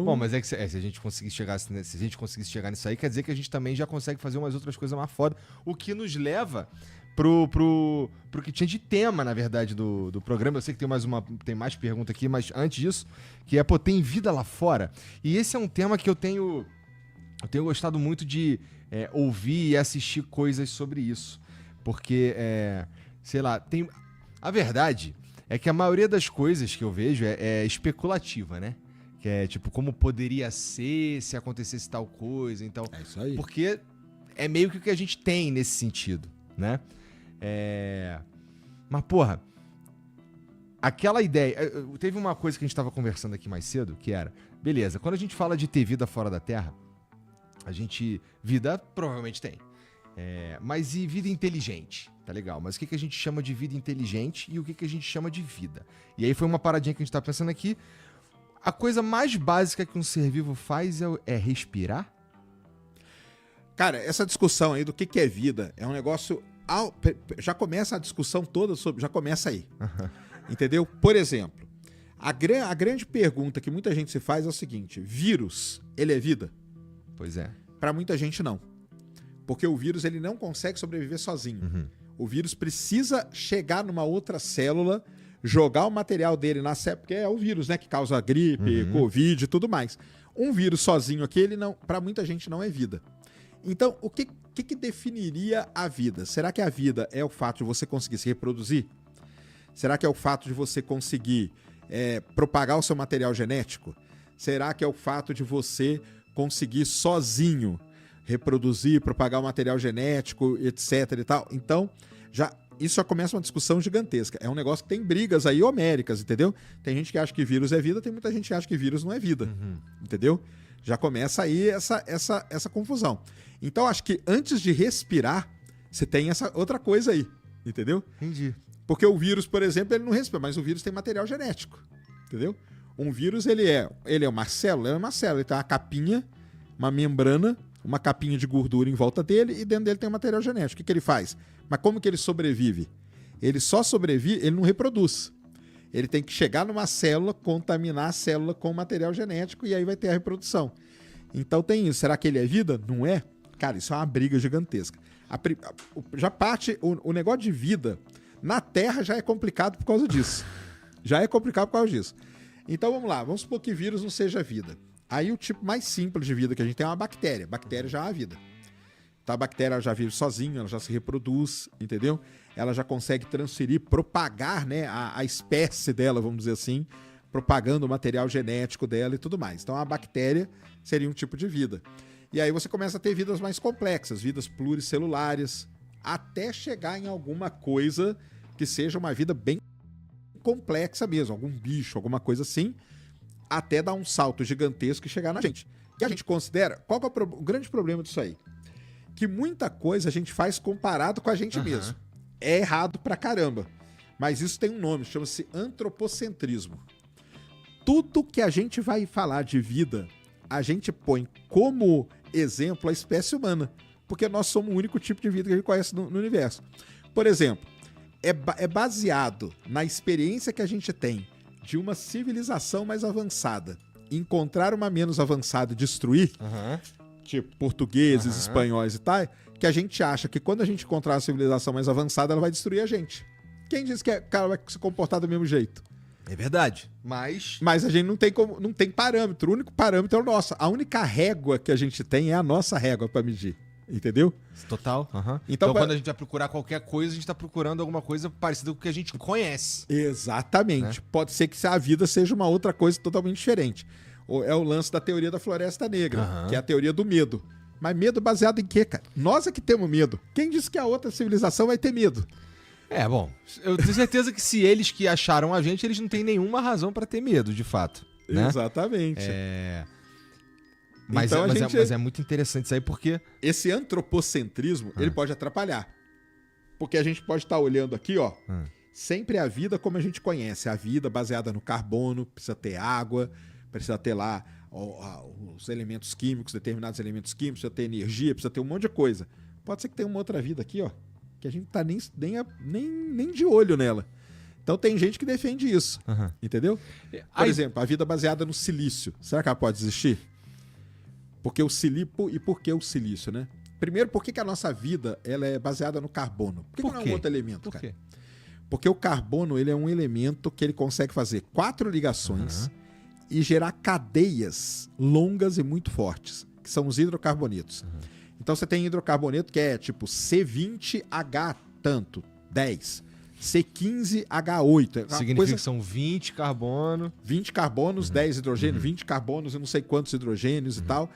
Bom, mas é que se a gente conseguisse chegar, se a gente conseguisse chegar nisso aí, quer dizer que a gente também já consegue fazer umas outras coisas mais foda. O que nos leva pro que tinha de tema, na verdade, do programa. Eu sei que tem mais pergunta aqui, mas antes disso, que é, pô, tem vida lá fora? E esse é um tema que eu tenho gostado muito de ouvir e assistir coisas sobre isso. Porque, sei lá, a verdade é que a maioria das coisas que eu vejo é especulativa, né? Que é tipo, como poderia ser se acontecesse tal coisa, então... É isso aí. Porque é meio que o que a gente tem nesse sentido, né? Mas, porra, aquela ideia... Teve uma coisa que a gente tava conversando aqui mais cedo, que era... Beleza, quando a gente fala de ter vida fora da Terra, vida provavelmente tem. Mas e vida inteligente? Tá legal, mas o que a gente chama de vida inteligente e o que a gente chama de vida? E aí foi uma paradinha que a gente tá pensando aqui. A coisa mais básica que um ser vivo faz é respirar? Cara, essa discussão aí do que é vida é um negócio... Já começa a discussão toda sobre... Já começa aí. Entendeu? Por exemplo, a grande pergunta que muita gente se faz é o seguinte: vírus, ele é vida? Pois é. Pra muita gente, não. Porque o vírus, ele não consegue sobreviver sozinho. Uhum. O vírus precisa chegar numa outra célula, jogar o material dele na célula, porque é o vírus, né, que causa gripe, Covid e tudo mais. Um vírus sozinho aqui, ele não, para muita gente não é vida. Então, o que definiria a vida? Será que a vida é o fato de você conseguir se reproduzir? Será que é o fato de você conseguir propagar o seu material genético? Será que é o fato de você conseguir sozinho reproduzir, propagar o material genético, etc e tal? Então, isso já começa uma discussão gigantesca. É um negócio que tem brigas aí homéricas, entendeu? Tem gente que acha que vírus é vida, tem muita gente que acha que vírus não é vida, entendeu? Já começa aí essa confusão. Então, acho que antes de respirar, você tem essa outra coisa aí, entendeu? Entendi. Porque o vírus, por exemplo, ele não respira, mas o vírus tem material genético, entendeu? Um vírus, ele é uma célula, ele tem uma capinha, uma membrana, uma capinha de gordura em volta dele e dentro dele tem um material genético. O que ele faz? Mas como que ele sobrevive? Ele só sobrevive, ele não reproduz. Ele tem que chegar numa célula, contaminar a célula com material genético e aí vai ter a reprodução. Então tem isso. Será que ele é vida? Não é? Cara, isso é uma briga gigantesca. Já parte, o negócio de vida na Terra já é complicado por causa disso. Já é complicado por causa disso. Então vamos lá, vamos supor que vírus não seja vida. Aí o tipo mais simples de vida que a gente tem é uma bactéria. Bactéria já é a vida. Então a bactéria já vive sozinha, ela já se reproduz, entendeu? Ela já consegue transferir, propagar, né, a espécie dela, vamos dizer assim, propagando o material genético dela e tudo mais. Então a bactéria seria um tipo de vida. E aí você começa a ter vidas mais complexas, vidas pluricelulares, até chegar em alguma coisa que seja uma vida bem complexa mesmo, algum bicho, alguma coisa assim, até dar um salto gigantesco e chegar na gente. E a gente considera... Qual que é o grande problema disso aí? Que muita coisa a gente faz comparado com a gente mesmo. É errado pra caramba. Mas isso tem um nome, chama-se antropocentrismo. Tudo que a gente vai falar de vida, a gente põe como exemplo a espécie humana. Porque nós somos o único tipo de vida que a gente conhece no universo. Por exemplo, é baseado na experiência que a gente tem de uma civilização mais avançada, encontrar uma menos avançada e destruir, tipo portugueses, espanhóis e tal, que a gente acha que quando a gente encontrar uma civilização mais avançada, ela vai destruir a gente. Quem diz que o cara vai se comportar do mesmo jeito? É verdade. Mas a gente não tem parâmetro. O único parâmetro é o nosso. A única régua que a gente tem é a nossa régua para medir. Entendeu? Total. Então quando a gente vai procurar qualquer coisa, a gente tá procurando alguma coisa parecida com o que a gente conhece. Exatamente. Né? Pode ser que a vida seja uma outra coisa totalmente diferente. É o lance da teoria da Floresta Negra, que é a teoria do medo. Mas medo baseado em quê, cara? Nós é que temos medo. Quem disse que a outra civilização vai ter medo? Bom, eu tenho certeza que se eles que acharam a gente, eles não têm nenhuma razão pra ter medo, de fato. Né? Exatamente. Mas, então, mas é muito interessante isso aí, porque... Esse antropocentrismo, ele pode atrapalhar. Porque a gente pode estar olhando aqui, ó, sempre a vida como a gente conhece. A vida baseada no carbono, precisa ter água, precisa ter lá os elementos químicos, determinados elementos químicos, precisa ter energia, precisa ter um monte de coisa. Pode ser que tenha uma outra vida aqui, ó, que a gente tá nem de olho nela. Então tem gente que defende isso, Aham. entendeu? Por Aí- exemplo, a vida baseada no silício. Será que ela pode existir? Porque o silício e por que o silício, né? Primeiro, por que a nossa vida ela é baseada no carbono? Por que Por não é quê? um outro elemento, Por cara? quê? Porque o carbono ele é um elemento que ele consegue fazer 4 ligações e gerar cadeias longas e muito fortes, que são os hidrocarbonetos. Então você tem hidrocarboneto que é tipo C20H tanto, 10. C15H8. É uma Significa coisa, que são 20 carbono. 20 carbonos, 10 hidrogênio, 20 carbonos e não sei quantos hidrogênios e tal.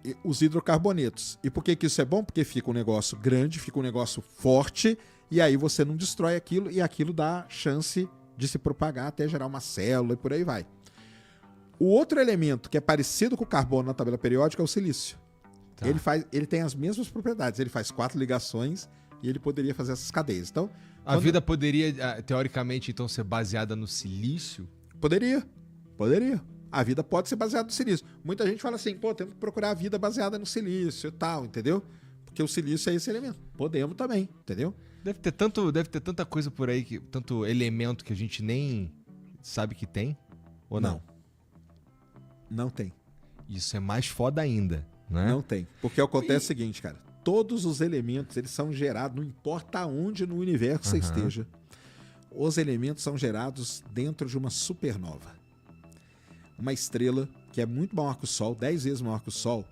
E os hidrocarbonetos. E por que isso é bom? Porque fica um negócio grande, fica um negócio forte, e aí você não destrói aquilo, e aquilo dá chance de se propagar até gerar uma célula e por aí vai. O outro elemento que é parecido com o carbono na tabela periódica é o silício. Tá. Ele tem as mesmas propriedades. Ele faz 4 ligações e ele poderia fazer essas cadeias. Então, A vida poderia, teoricamente, então, ser baseada no silício? poderia. A vida pode ser baseada no silício. Muita gente fala assim, pô, temos que procurar a vida baseada no silício e tal, entendeu? Porque o silício é esse elemento. Podemos também, entendeu? Deve ter tanta coisa por aí, tanto elemento que a gente nem sabe que tem, ou não? Não tem. Isso é mais foda ainda, né? Não tem. Porque acontece o seguinte, cara. Todos os elementos, eles são gerados, não importa onde no universo você esteja. Os elementos são gerados dentro de uma supernova. Uma estrela que é muito maior que o Sol, 10 vezes maior que o Sol,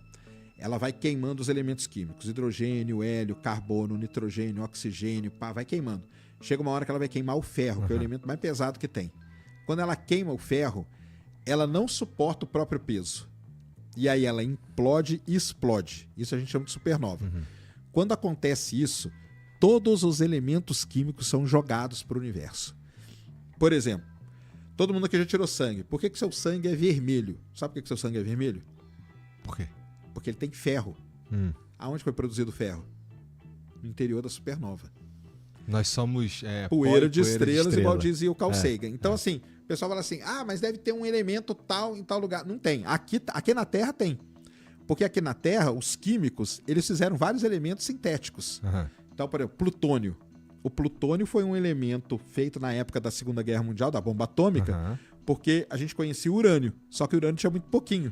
ela vai queimando os elementos químicos. Hidrogênio, hélio, carbono, nitrogênio, oxigênio, pá, vai queimando. Chega uma hora que ela vai queimar o ferro, que é o elemento mais pesado que tem. Quando ela queima o ferro, ela não suporta o próprio peso. E aí ela implode e explode. Isso a gente chama de supernova. Quando acontece isso, todos os elementos químicos são jogados para o universo. Por exemplo, todo mundo aqui já tirou sangue. Por que seu sangue é vermelho? Sabe por que seu sangue é vermelho? Por quê? Porque ele tem ferro. Aonde foi produzido o ferro? No interior da supernova. Nós somos Poeira de estrelas, igual estrela. dizia o Carl Sagan. Então, assim, o pessoal fala assim, mas deve ter um elemento tal em tal lugar. Não tem. Aqui na Terra tem. Porque aqui na Terra, os químicos, eles fizeram vários elementos sintéticos. Aham. Então, por exemplo, plutônio. O plutônio foi um elemento feito na época da Segunda Guerra Mundial, da bomba atômica, Aham. porque a gente conhecia o urânio. Só que o urânio tinha muito pouquinho.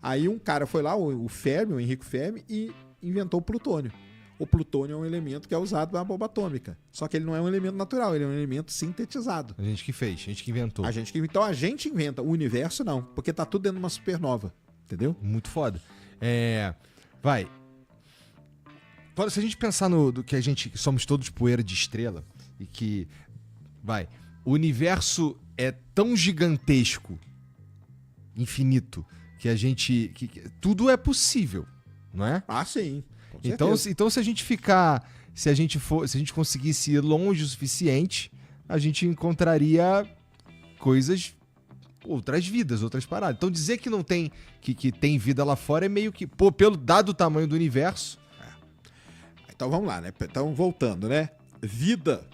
Aí um cara foi lá, o Fermi, o Enrico Fermi, e inventou o plutônio. O plutônio é um elemento que é usado na bomba atômica. Só que ele não é um elemento natural, ele é um elemento sintetizado. A gente que fez, a gente que inventou. Então a gente inventa, o universo não, porque tá tudo dentro de uma supernova. Entendeu? Muito foda. Vai. Se a gente pensar do que a gente somos todos poeira de estrela e que, o universo é tão gigantesco, infinito, que a gente, que tudo é possível, não é? Ah, sim. Com Então, certeza. se a gente conseguisse ir longe o suficiente, a gente encontraria coisas, outras vidas, outras paradas. Então dizer que não tem, que tem vida lá fora é meio que, pelo dado o tamanho do universo. Então vamos lá, né? Então voltando, né? Vida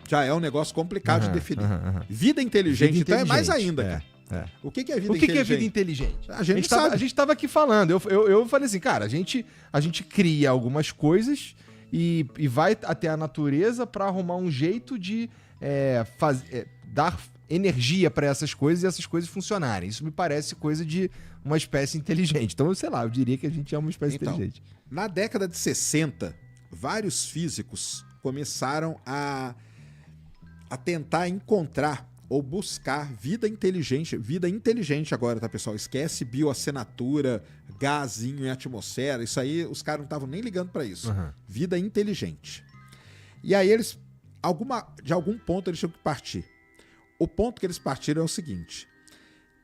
já é um negócio complicado de definir. Vida inteligente, Vida então é mais inteligente, ainda, é, cara. é. O que é vida O que inteligente? é vida inteligente? A gente sabe. A gente tava aqui falando, eu falei assim, cara, a gente cria algumas coisas e vai até a natureza pra arrumar um jeito de dar energia pra essas coisas e essas coisas funcionarem. Isso me parece coisa de uma espécie inteligente. Então, sei lá, eu diria que a gente é uma espécie Então, inteligente. Na década de 60, vários físicos começaram a tentar encontrar ou buscar vida inteligente agora, tá, pessoal? Esquece bioassinatura, gazinho em atmosfera, isso aí os caras não estavam nem ligando pra isso. Vida inteligente. E aí eles, de algum ponto eles tinham que partir. O ponto que eles partiram é o seguinte,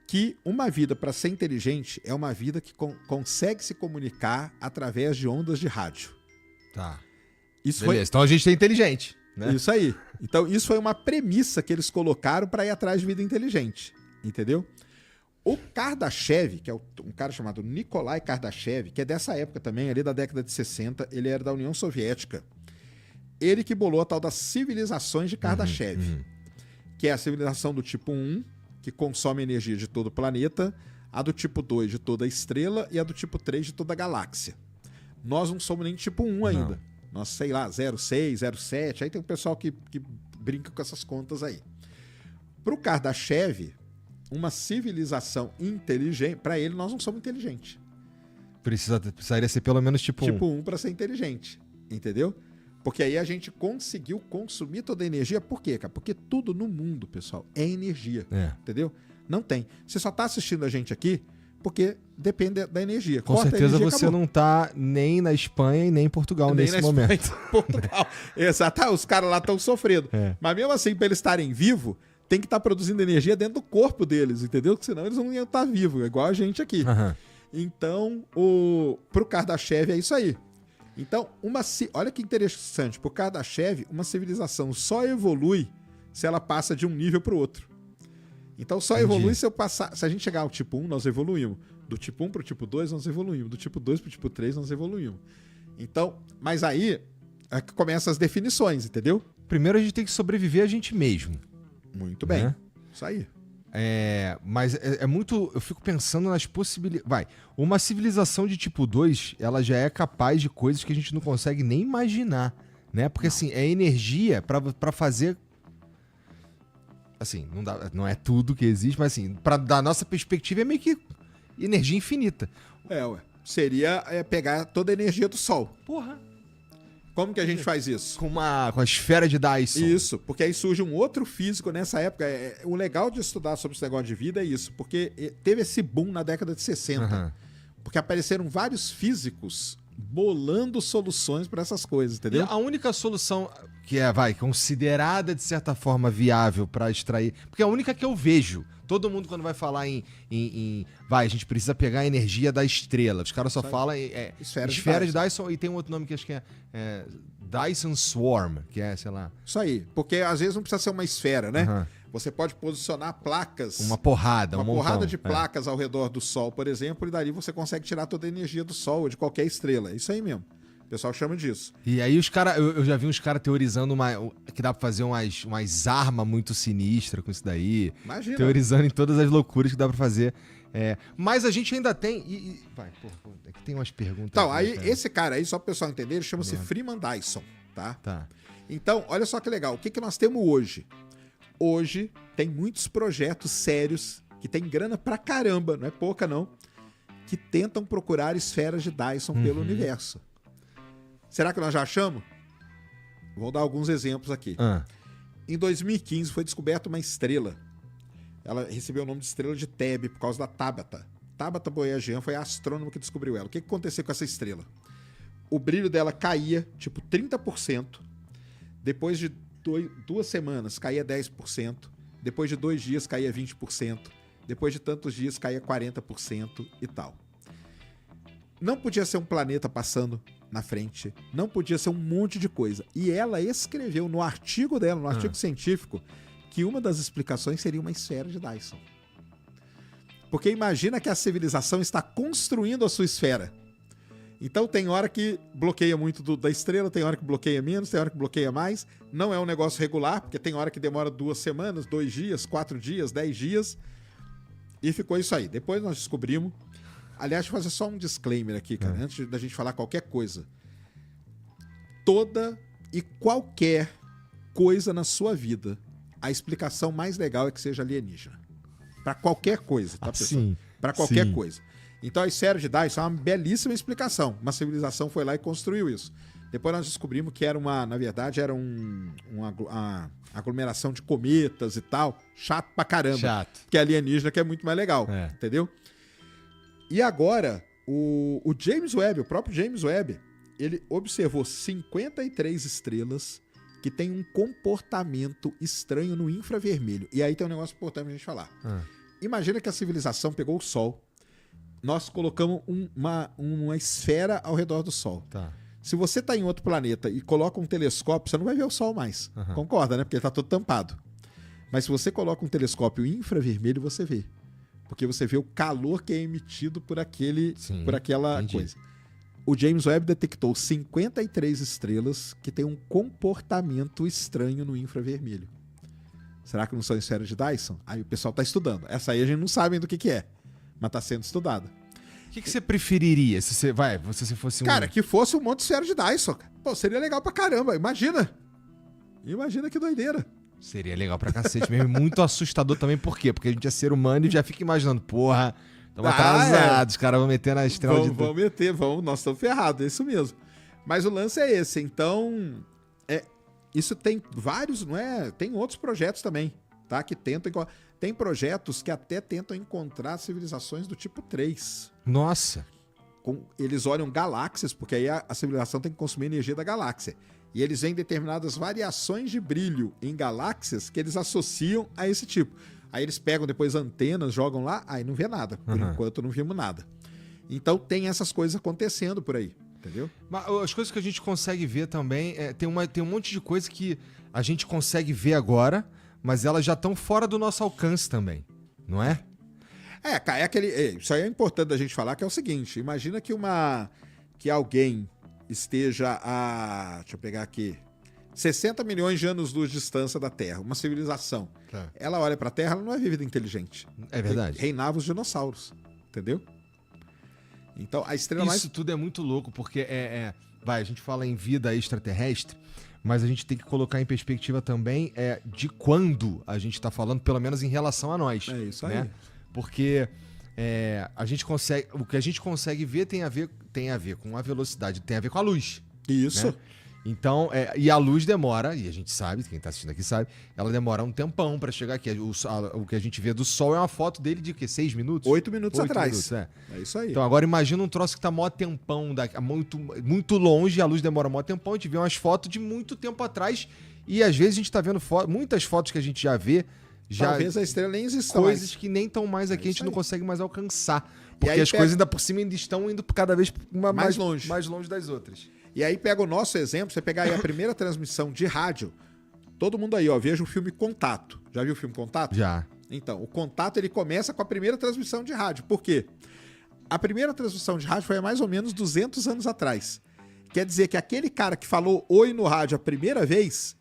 que uma vida, para ser inteligente, é uma vida que consegue se comunicar através de ondas de rádio. Tá. Isso Beleza, então a gente é inteligente, né? Isso aí. Então, isso foi uma premissa que eles colocaram para ir atrás de vida inteligente. Entendeu? O Kardashev, que é um cara chamado Nikolai Kardashev, que é dessa época também, ali da década de 60, ele era da União Soviética. Ele que bolou a tal das civilizações de Kardashev, que é a civilização do tipo 1, que consome energia de todo o planeta, a do tipo 2 de toda a estrela e a do tipo 3 de toda a galáxia. Nós não somos nem tipo 1 ainda. Nós, sei lá, 06, 07, aí tem um pessoal que brinca com essas contas aí. Pro Kardashev, uma civilização inteligente... Para ele, nós não somos inteligentes. Precisaria ser pelo menos tipo 1 para ser inteligente, entendeu? Porque aí a gente conseguiu consumir toda a energia. Por quê, cara? Porque tudo no mundo, pessoal, é energia, entendeu? Não tem. Você só tá assistindo a gente aqui porque depende da energia. Com Corta certeza a energia, você acabou. não tá nem na Espanha e nem em Portugal Nem nesse na momento. Espanha, Portugal. Exato, os caras lá estão sofrendo. Mas mesmo assim, para eles estarem vivos, tem que estar produzindo energia dentro do corpo deles, entendeu? Porque senão eles não iam estar vivos, igual a gente aqui. Então, pro Kardashev é isso aí. Então, olha que interessante. Pro Kardashev, uma civilização só evolui se ela passa de um nível pro outro. Então, só evolui se a gente chegar ao tipo 1, nós evoluímos. Do tipo 1 pro tipo 2, nós evoluímos. Do tipo 2 pro tipo 3, nós evoluímos. Então, mas aí é que começam as definições, entendeu? Primeiro a gente tem que sobreviver a gente mesmo. Muito bem. Né? Isso aí. Mas é muito... Eu fico pensando nas possibilidades... Uma civilização de tipo 2, ela já é capaz de coisas que a gente não consegue nem imaginar, né? Porque, assim, é energia pra fazer... Assim, não é tudo que existe, mas, assim, da nossa perspectiva é meio que energia infinita. Seria pegar toda a energia do Sol. Porra! Como que a gente faz isso? Com a esfera de Dyson. Isso, porque aí surge um outro físico nessa época. O legal de estudar sobre esse negócio de vida é isso, porque teve esse boom na década de 60. Porque apareceram vários físicos bolando soluções para essas coisas, entendeu? E a única solução que considerada de certa forma viável para extrair, porque é a única que eu vejo. Todo mundo quando vai falar a gente precisa pegar a energia da estrela. Os caras só falam esfera de Dyson, e tem um outro nome que acho que é Dyson Swarm, que é, sei lá. Isso aí, porque às vezes não precisa ser uma esfera, né? Você pode posicionar placas. Uma porrada de placas ao redor do Sol, por exemplo, e dali você consegue tirar toda a energia do Sol ou de qualquer estrela. Isso aí mesmo. O pessoal chama disso. E aí os caras, eu já vi uns caras teorizando que dá pra fazer umas armas muito sinistras com isso daí. Imagina. Teorizando em todas as loucuras que dá pra fazer. Mas a gente ainda tem... é que tem umas perguntas... Então, aí esse cara aí, só pro pessoal entender, ele chama-se Freeman Dyson, tá? Então, olha só que legal. O que nós temos hoje? Hoje tem muitos projetos sérios que tem grana pra caramba, não é pouca não, que tentam procurar esferas de Dyson pelo universo. Será que nós já achamos? Vou dar alguns exemplos aqui. Em 2015 foi descoberta uma estrela. Ela recebeu o nome de estrela de Tebe por causa da Tabata. Tabata Boyajian foi a astrônoma que descobriu ela. O que aconteceu com essa estrela? O brilho dela caía, tipo 30%. Depois de 2 semanas caía 10%. Depois de 2 dias caía 20%. Depois de tantos dias caía 40% e tal. Não podia ser um planeta passando na frente. Não podia ser um monte de coisa. E ela escreveu no artigo dela, no artigo científico, que uma das explicações seria uma esfera de Dyson. Porque imagina que a civilização está construindo a sua esfera. Então tem hora que bloqueia muito da estrela, tem hora que bloqueia menos, tem hora que bloqueia mais. Não é um negócio regular, porque tem hora que demora 2 semanas, 2 dias, 4 dias, 10 dias. E ficou isso aí. Depois nós descobrimos... Aliás, deixa eu fazer só um disclaimer aqui, cara, antes da gente falar qualquer coisa. Toda e qualquer coisa na sua vida, a explicação mais legal é que seja alienígena. Para qualquer coisa, tá, pessoal? Sim. Para qualquer coisa. Então a esfera de Dyson é uma belíssima explicação. Uma civilização foi lá e construiu isso. Depois nós descobrimos que era na verdade, era uma aglomeração de cometas e tal. Chato pra caramba. Chato. Que é alienígena, que é muito mais legal. Entendeu? E agora, o James Webb, o próprio James Webb, ele observou 53 estrelas que têm um comportamento estranho no infravermelho. E aí tem um negócio importante pra gente falar. Imagina que a civilização pegou o Sol, nós colocamos uma esfera ao redor do Sol. Se você está em outro planeta e coloca um telescópio, você não vai ver o Sol mais. Concorda, né? Porque ele está todo tampado. Mas se você coloca um telescópio infravermelho, você vê. Porque você vê o calor que é emitido por aquela coisa. O James Webb detectou 53 estrelas que têm um comportamento estranho no infravermelho. Será que não são esferas de Dyson? Aí o pessoal está estudando. Essa aí a gente não sabe ainda o que é, mas está sendo estudada. O que você preferiria se você fosse Cara, que fosse um monte de esfera de Dyson. Pô, seria legal pra caramba. Imagina que doideira. Seria legal pra cacete mesmo. Muito assustador também, por quê? Porque a gente é ser humano e já fica imaginando, porra, estamos atrasados, os caras vão meter na estrela de... Vão meter, nós estamos ferrados, é isso mesmo. Mas o lance é esse, então, isso tem vários, não é? Tem outros projetos também, tá? Que tentam, tem projetos que até tentam encontrar civilizações do tipo 3. Nossa. Eles olham galáxias, porque aí a civilização tem que consumir energia da galáxia. E eles veem determinadas variações de brilho em galáxias que eles associam a esse tipo. Aí eles pegam depois antenas, jogam lá, aí não vê nada. Por enquanto não vimos nada. Então tem essas coisas acontecendo por aí, entendeu? Mas as coisas que a gente consegue ver também, tem um monte de coisa que a gente consegue ver agora, mas elas já estão fora do nosso alcance também, não é? Isso aí é importante da gente falar, que é o seguinte, imagina que alguém esteja a, deixa eu pegar aqui, 60 milhões de anos-luz de distância da Terra, uma civilização. Tá. Ela olha pra Terra, ela não é vida inteligente. É verdade. Reinavam os dinossauros, entendeu? Então, a estrela mais... Isso tudo é muito louco, porque a gente fala em vida extraterrestre, mas a gente tem que colocar em perspectiva também de quando a gente tá falando, pelo menos em relação a nós. É isso aí. Né? Porque a gente consegue, o que a gente consegue ver tem a ver com a velocidade, tem a ver com a luz. Isso. Né? Então, e a luz demora, e a gente sabe, quem tá assistindo aqui sabe, ela demora um tempão pra chegar aqui. O que a gente vê do Sol é uma foto dele de 6 minutos? 8 minutos atrás. Minutos, é isso aí. Então agora imagina um troço que tá mó tempão, muito, muito longe, a luz demora mó tempão, a gente vê umas fotos de muito tempo atrás, e às vezes a gente tá vendo muitas fotos que a gente já vê, talvez a estrela nem exista coisas mais. que nem estão mais aqui, a gente não consegue mais alcançar. E Porque as coisas ainda por cima ainda estão indo cada vez mais longe das outras. E aí pega o nosso exemplo, você pegar aí a primeira transmissão de rádio, todo mundo aí, ó, veja o filme Contato. Já viu o filme Contato? Já. Então, o Contato, ele começa com a primeira transmissão de rádio. Por quê? A primeira transmissão de rádio foi há mais ou menos 200 anos atrás. Quer dizer que aquele cara que falou oi no rádio a primeira vez,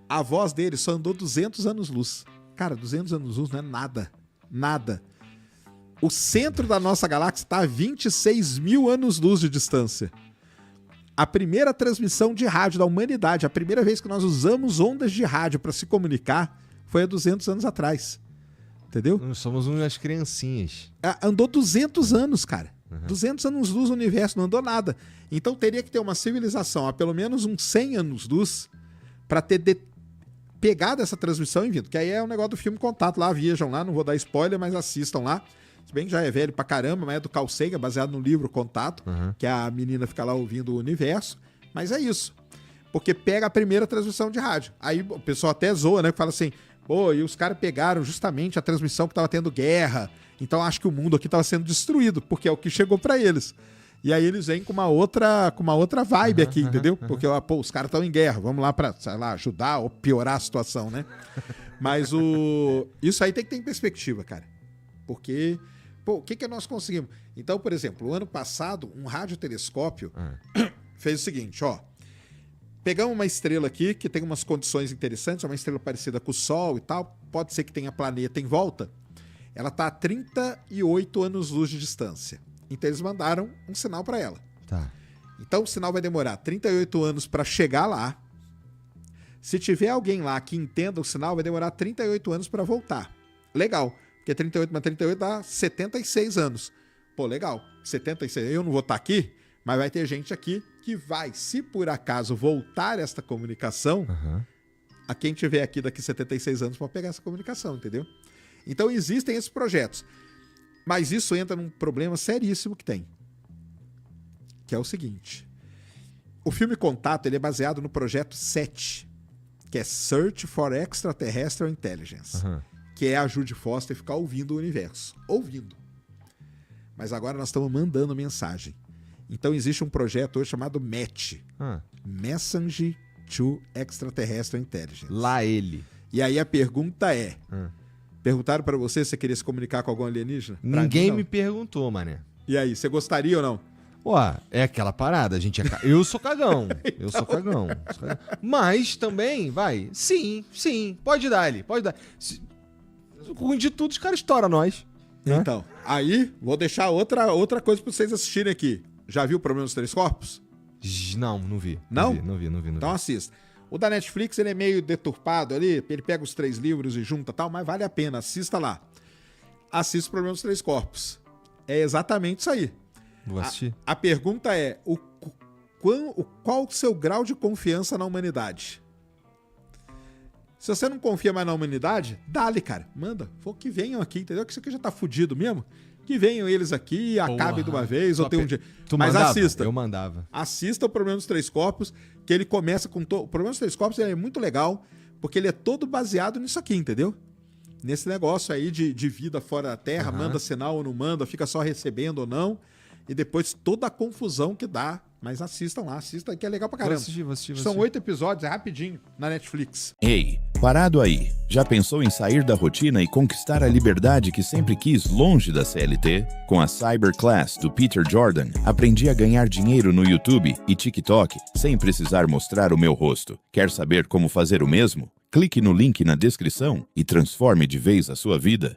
a voz dele só andou 200 anos-luz. Cara, 200 anos-luz não é nada. Nada. O centro da nossa galáxia está a 26 mil anos-luz de distância. A primeira transmissão de rádio da humanidade, a primeira vez que nós usamos ondas de rádio para se comunicar, foi há 200 anos atrás. Entendeu? Nós somos umas criancinhas. Andou 200 anos, cara. 200 anos-luz no universo, não andou nada. Então teria que ter uma civilização há pelo menos uns 100 anos-luz para ter pegado essa transmissão e vindo. Que aí é o negócio do filme Contato. Lá, vejam lá, não vou dar spoiler, mas assistam lá. Se bem que já é velho pra caramba, mas é do Carl Sagan, baseado no livro Contato, que a menina fica lá ouvindo o universo. Mas é isso. Porque pega a primeira transmissão de rádio. Aí o pessoal até zoa, né? Que fala assim, pô, e os caras pegaram justamente a transmissão que tava tendo guerra. Então acho que o mundo aqui tava sendo destruído, porque é o que chegou pra eles. E aí eles vêm com uma outra vibe aqui, entendeu? Porque, pô, os caras estão em guerra, vamos lá pra, sei lá, ajudar ou piorar a situação, né? Mas isso aí tem que ter em perspectiva, cara. Porque... Pô, o que nós conseguimos? Então, por exemplo, o ano passado, um radiotelescópio fez o seguinte, ó. Pegamos uma estrela aqui que tem umas condições interessantes, é uma estrela parecida com o Sol e tal, pode ser que tenha planeta em volta. Ela está a 38 anos-luz de distância. Então eles mandaram um sinal para ela. Tá. Então o sinal vai demorar 38 anos para chegar lá. Se tiver alguém lá que entenda o sinal, vai demorar 38 anos para voltar. Legal. Porque 38 mais 38 dá 76 anos. Pô, legal. 76. Eu não vou estar aqui, mas vai ter gente aqui que vai, se por acaso voltar esta comunicação, a quem tiver aqui daqui 76 anos pode pegar essa comunicação, entendeu? Então existem esses projetos. Mas isso entra num problema seríssimo que tem. Que é o seguinte. O filme Contato, ele é baseado no projeto 7, que é Search for Extraterrestrial Intelligence. Que é a Judy Foster ficar ouvindo o universo. Ouvindo. Mas agora nós estamos mandando mensagem. Então existe um projeto hoje chamado MET. Message to Extraterrestrial Intelligence. Lá ele. E aí a pergunta é... Perguntaram pra você se você queria se comunicar com algum alienígena? Ninguém me perguntou, mané. E aí, você gostaria ou não? Ué, é aquela parada, a gente eu sou cagão. Eu sou cagão. Mas também, vai, sim, pode dar ali, pode dar. Ruim de tudo, os caras estouram nós. Né? Então, aí, vou deixar outra coisa pra vocês assistirem aqui. Já viu o Problema dos Três Corpos? Não vi. Não? Não vi. Então assista. O da Netflix, ele é meio deturpado ali, ele pega os 3 livros e junta e tal, mas vale a pena, assista lá. Assista o Problema dos Três Corpos. É exatamente isso aí. Vou assistir. A pergunta é, qual o seu grau de confiança na humanidade? Se você não confia mais na humanidade, dá-lhe, cara. Manda. Que venham aqui, entendeu? Que isso aqui já tá fudido mesmo. Que venham eles aqui, acabem de uma vez, ou tem um dia. Mas mandava? assista. Eu mandava. Assista o Problema dos Três Corpos, que ele começa com... O Problema dos Três Corpos ele é muito legal, porque ele é todo baseado nisso aqui, entendeu? Nesse negócio aí de vida fora da Terra, manda sinal ou não manda, fica só recebendo ou não. E depois toda a confusão que dá. Mas assistam lá, assistam, que é legal pra caramba. Vou assistir. São 8 episódios, é rapidinho, na Netflix. Ei, parado aí. Já pensou em sair da rotina e conquistar a liberdade que sempre quis longe da CLT? Com a Cyberclass do Peter Jordan, aprendi a ganhar dinheiro no YouTube e TikTok sem precisar mostrar o meu rosto. Quer saber como fazer o mesmo? Clique no link na descrição e transforme de vez a sua vida.